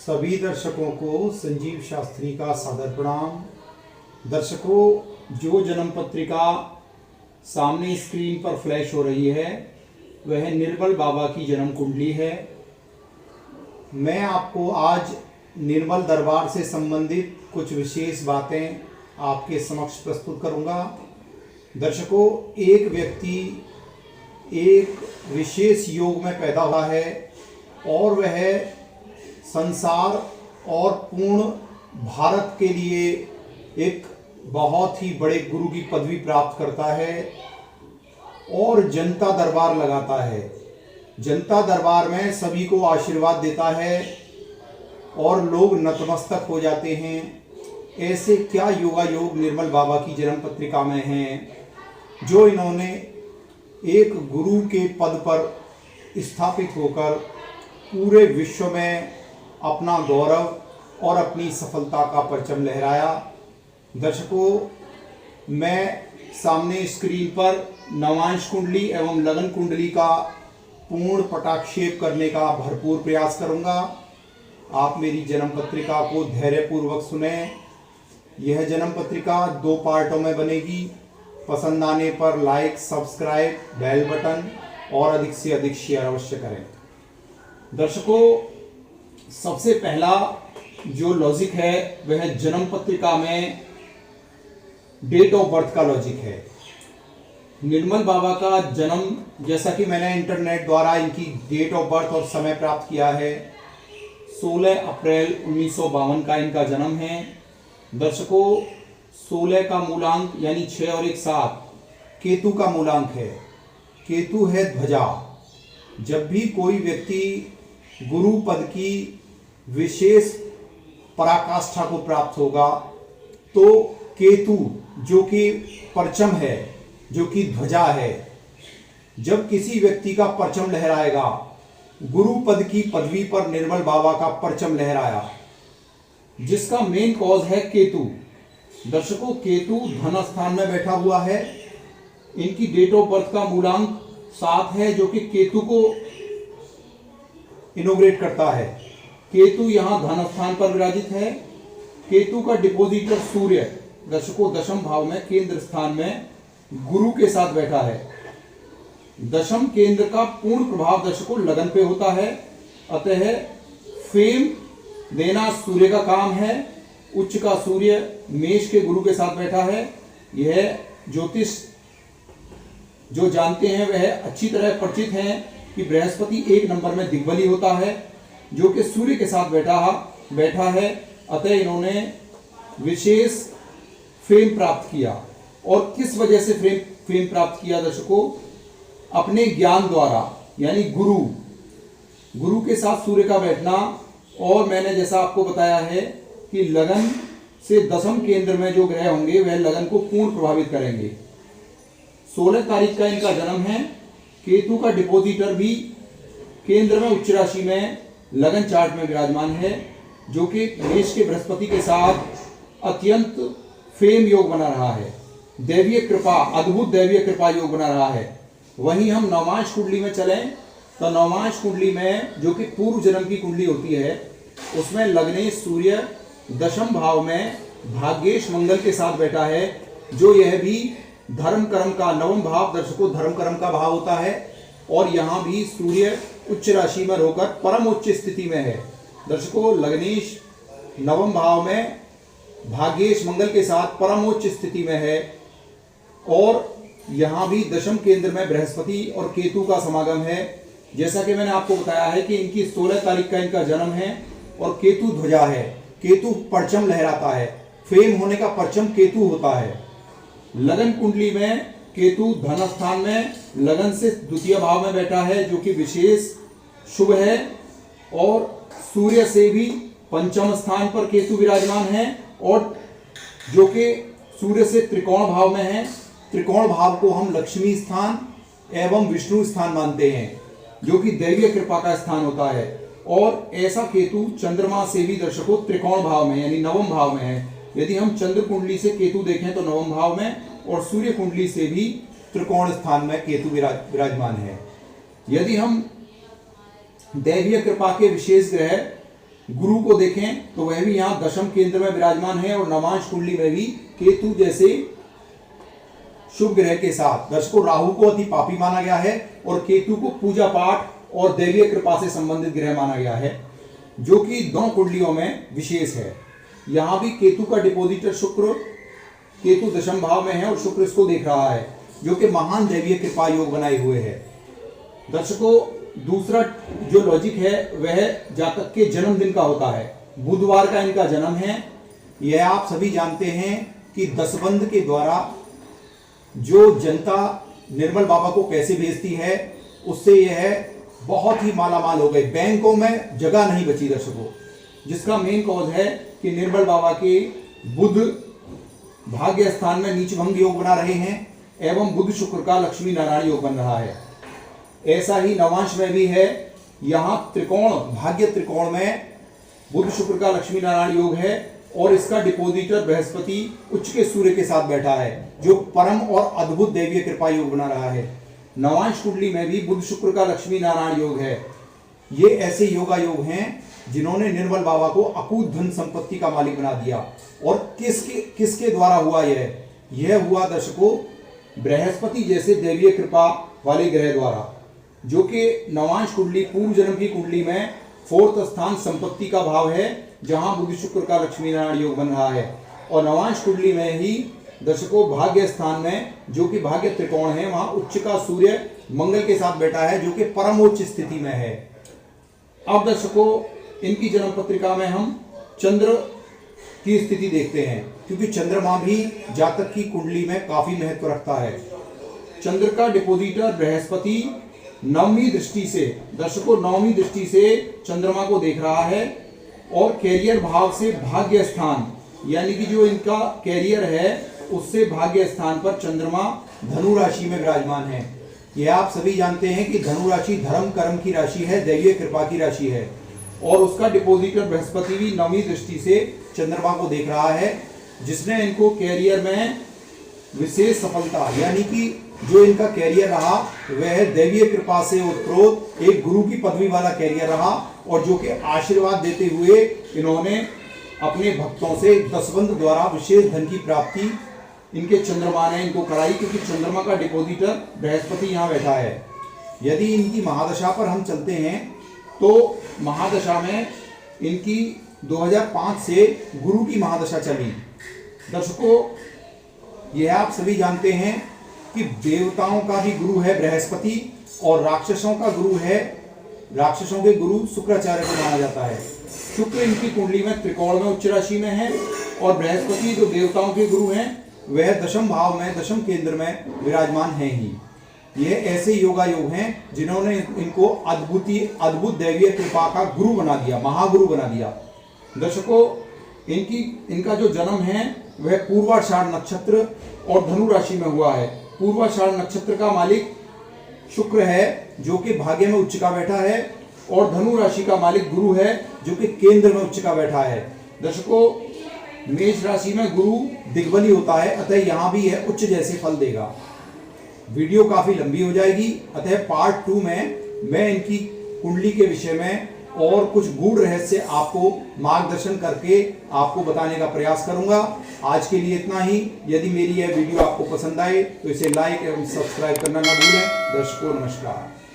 सभी दर्शकों को संजीव शास्त्री का सादर प्रणाम। दर्शकों, जो जन्म पत्रिका सामने स्क्रीन पर फ्लैश हो रही है वह निर्मल बाबा की जन्म कुंडली है। मैं आपको आज निर्मल दरबार से संबंधित कुछ विशेष बातें आपके समक्ष प्रस्तुत करूंगा। दर्शकों, एक व्यक्ति एक विशेष योग में पैदा हुआ है और वह संसार और पूर्ण भारत के लिए एक बहुत ही बड़े गुरु की पदवी प्राप्त करता है और जनता दरबार लगाता है। जनता दरबार में सभी को आशीर्वाद देता है और लोग नतमस्तक हो जाते हैं। ऐसे क्या योगायोग निर्मल बाबा की जन्म पत्रिका में हैं, जो इन्होंने एक गुरु के पद पर स्थापित होकर पूरे विश्व में अपना गौरव और अपनी सफलता का परचम लहराया। दर्शकों, मैं सामने स्क्रीन पर नवांश कुंडली एवं लगन कुंडली का पूर्ण पटाक्षेप करने का भरपूर प्रयास करूंगा। आप मेरी जन्म पत्रिका को धैर्यपूर्वक सुने। यह जन्म पत्रिका 2 पार्टों में बनेगी। पसंद आने पर लाइक, सब्सक्राइब, बेल बटन और अधिक से अधिक शेयर अवश्य करें। दर्शकों, सबसे पहला जो लॉजिक है वह जन्म पत्रिका में डेट ऑफ बर्थ का लॉजिक है। निर्मल बाबा का जन्म, जैसा कि मैंने इंटरनेट द्वारा इनकी डेट ऑफ बर्थ और समय प्राप्त किया है, 16 अप्रैल 1952 का इनका जन्म है। दर्शकों, 16 का मूलांक यानी 6 और 1 7 केतु का मूलांक है। केतु है ध्वजा। जब भी कोई व्यक्ति गुरु पद की विशेष पराकाष्ठा को प्राप्त होगा तो केतु, जो कि परचम है, जो कि ध्वजा है, जब किसी व्यक्ति का परचम लहराएगा, गुरु पद की पदवी पर निर्मल बाबा का परचम लहराया, जिसका मेन कॉज है केतु। दर्शकों, केतु धन स्थान में बैठा हुआ है। इनकी डेट ऑफ बर्थ का मूलांक 7 है, जो कि केतु को इनोग्रेट करता है। केतु यहां धन स्थान पर विराजित है। केतु का डिपोजिटर सूर्य, दर्शकों, दशम भाव में केंद्र स्थान में गुरु के साथ बैठा है। दशम केंद्र का पूर्ण प्रभाव दर्शकों लगन पे होता है। अतः फेम देना सूर्य का काम है। उच्च का सूर्य मेष के गुरु के साथ बैठा है। यह ज्योतिष जो जानते हैं वह अच्छी तरह परिचित हैं कि बृहस्पति 1 नंबर में दिग्बली होता है, जो कि सूर्य के साथ बैठा है। अतः इन्होंने विशेष फेम प्राप्त किया। और किस वजह से फेम प्राप्त किया दर्शकों? अपने ज्ञान द्वारा, यानी गुरु के साथ सूर्य का बैठना। और मैंने जैसा आपको बताया है कि लगन से दशम केंद्र में जो ग्रह होंगे वह लगन को पूर्ण प्रभावित करेंगे। 16 तारीख का इनका जन्म है। केतु का डिपोजिटर भी केंद्र में उच्च राशि में लगन चार्ट में विराजमान है, जो कि मेष के बृहस्पति के साथ अत्यंत फेम योग बना रहा है। दैवीय कृपा, अद्भुत दैवीय कृपा योग बना रहा है। वहीं हम नवांश कुंडली में चलें तो नवांश कुंडली में, जो कि पूर्व जन्म की कुंडली होती है, उसमें लग्नेश सूर्य दशम भाव में भाग्येश मंगल के साथ बैठा है, जो यह भी धर्म कर्म का नवम भाव, दर्शकों, धर्म कर्म का भाव होता है। और यहाँ भी सूर्य उच्च राशि में होकर परम उच्च स्थिति में है। दर्शकों, लग्नेश नवम भाव में भाग्येश मंगल के साथ परम उच्च स्थिति में है। और यहाँ भी दशम केंद्र में बृहस्पति और केतु का समागम है। जैसा कि मैंने आपको बताया है कि इनकी 16 तारीख का इनका जन्म है और केतु ध्वजा है। केतु परचम लहराता है। फेम होने का परचम केतु होता है। लगन कुंडली में केतु धन स्थान में लगन से द्वितीय भाव में बैठा है, जो कि विशेष शुभ है। और सूर्य से भी पंचम स्थान पर केतु विराजमान है, और जो कि सूर्य से त्रिकोण भाव में है। त्रिकोण भाव को हम लक्ष्मी स्थान एवं विष्णु स्थान मानते हैं, जो कि दैवीय कृपा का स्थान होता है। और ऐसा केतु चंद्रमा से भी दर्शकों त्रिकोण भाव में यानी नवम भाव में है। यदि हम चंद्र कुंडली से केतु देखें तो नवम भाव में, और सूर्य कुंडली से भी त्रिकोण स्थान में केतु विराजमान है। यदि हम दैवीय कृपा के विशेष ग्रह गुरु को देखें तो वह भी यहाँ दशम केंद्र में विराजमान है और नवांश कुंडली में भी केतु जैसे शुभ ग्रह के साथ। दर्शकों, राहु को अति पापी माना गया है और केतु को पूजा पाठ और दैवीय कृपा से संबंधित ग्रह माना गया है, जो कि दोनों कुंडलियों में विशेष है। यहाँ भी केतु का डिपोजिटर शुक्र, केतु दशम भाव में है और शुक्र इसको देख रहा है, जो कि महान दैवीय कृपा योग बनाए हुए है। दर्शकों, दूसरा जो लॉजिक है वह जातक के जन्मदिन का होता है। बुधवार का इनका जन्म है। यह आप सभी जानते हैं कि दसबंध के द्वारा जो जनता निर्मल बाबा को पैसे भेजती है, उससे यह बहुत ही मालामाल हो गए। बैंकों में जगह नहीं बची दर्शकों, जिसका मेन कॉज है कि निर्मल बाबा के बुध भाग्य स्थान में नीचभंग योग बना रहे हैं एवं बुध शुक्र का लक्ष्मी नारायण योग बन रहा है। ऐसा ही नवांश में भी है। यहाँ त्रिकोण, भाग्य त्रिकोण में बुध शुक्र का लक्ष्मी नारायण योग है और इसका डिपोजिटर बृहस्पति उच्च के सूर्य के साथ बैठा है, जो परम और अद्भुत दैवीय कृपा योग बना रहा है। नवांश कुंडली में भी बुध शुक्र का लक्ष्मी नारायण योग है। ये ऐसे योगा योग हैं जिन्होंने निर्मल बाबा को अकूत धन संपत्ति का मालिक बना दिया। और किसके द्वारा हुआ यह हुआ दर्शकों, बृहस्पति जैसे दैवीय कृपा वाले ग्रह द्वारा, जो कि नवांश कुंडली पूर्व जन्म की कुंडली में 4th स्थान संपत्ति का भाव है, जहां बुध शुक्र का लक्ष्मी नारायण योग बन रहा है। और नवांश कुंडली में ही दर्शकों भाग्य स्थान में, जो कि भाग्य त्रिकोण है, वहां उच्च का सूर्य मंगल के साथ बैठा है, जो कि परमोच्च स्थिति में है। अब दर्शकों, इनकी जन्म पत्रिका में हम चंद्र की स्थिति देखते हैं, क्योंकि चंद्रमा भी जातक की कुंडली में काफी महत्व रखता है। चंद्र का डिपोजिटर बृहस्पति नवमी दृष्टि से, दर्शकों नवमी दृष्टि से चंद्रमा को देख रहा है और कैरियर भाव से भाग्य स्थान, यानी कि जो इनका कैरियर है उससे भाग्य स्थान पर चंद्रमा धनु राशि में विराजमान है। यह आप सभी जानते हैं कि धनु राशि धर्म कर्म की राशि है, दैवीय कृपा की राशि है और उसका डिपोजिटर बृहस्पति भी नवमी दृष्टि से चंद्रमा को देख रहा है, जिसने इनको कैरियर में विशेष सफलता, यानी कि जो इनका कैरियर रहा वह दैवीय कृपा से उत्प्रोत एक गुरु की पदवी वाला कैरियर रहा और जो कि आशीर्वाद देते हुए इन्होंने अपने भक्तों से दसबंध द्वारा विशेष धन की प्राप्ति इनके चंद्रमा ने इनको कराई, क्योंकि चंद्रमा का डिपोजिटर बृहस्पति यहाँ बैठा है। यदि इनकी महादशा पर हम चलते हैं तो महादशा में इनकी 2005 से गुरु की महादशा चली। दर्शकों, यह आप सभी जानते हैं कि देवताओं का भी गुरु है बृहस्पति और राक्षसों का गुरु है, राक्षसों के गुरु शुक्राचार्य को माना जाता है। शुक्र इनकी कुंडली में त्रिकोण में उच्च राशि में है और बृहस्पति जो देवताओं के गुरु हैं वह दशम भाव में, दशम केंद्र में विराजमान है ही। यह ऐसे योगा योग हैं जिन्होंने इनको अद्भुत दैवीय कृपा का गुरु बना दिया, महागुरु बना दिया। दर्शकों, इनका जो जन्म है वह पूर्वाषाढ़ नक्षत्र और धनु राशि में हुआ है। पूर्वाषाढ़ नक्षत्र का मालिक शुक्र है, जो कि भाग्य में उच्च का बैठा है और धनु राशि का मालिक गुरु है, जो कि केंद्र में उच्च का बैठा है। दर्शकों, मेष राशि में गुरु दिग्बली होता है, अतः यहाँ भी यह उच्च जैसे फल देगा। वीडियो काफी लंबी हो जाएगी, अतः पार्ट 2 में मैं इनकी कुंडली के विषय में और कुछ गूढ़ रहस्य आपको मार्गदर्शन करके आपको बताने का प्रयास करूंगा। आज के लिए इतना ही। यदि मेरी यह वीडियो आपको पसंद आए तो इसे लाइक एवं सब्सक्राइब करना ना भूलें। दर्शकों, नमस्कार।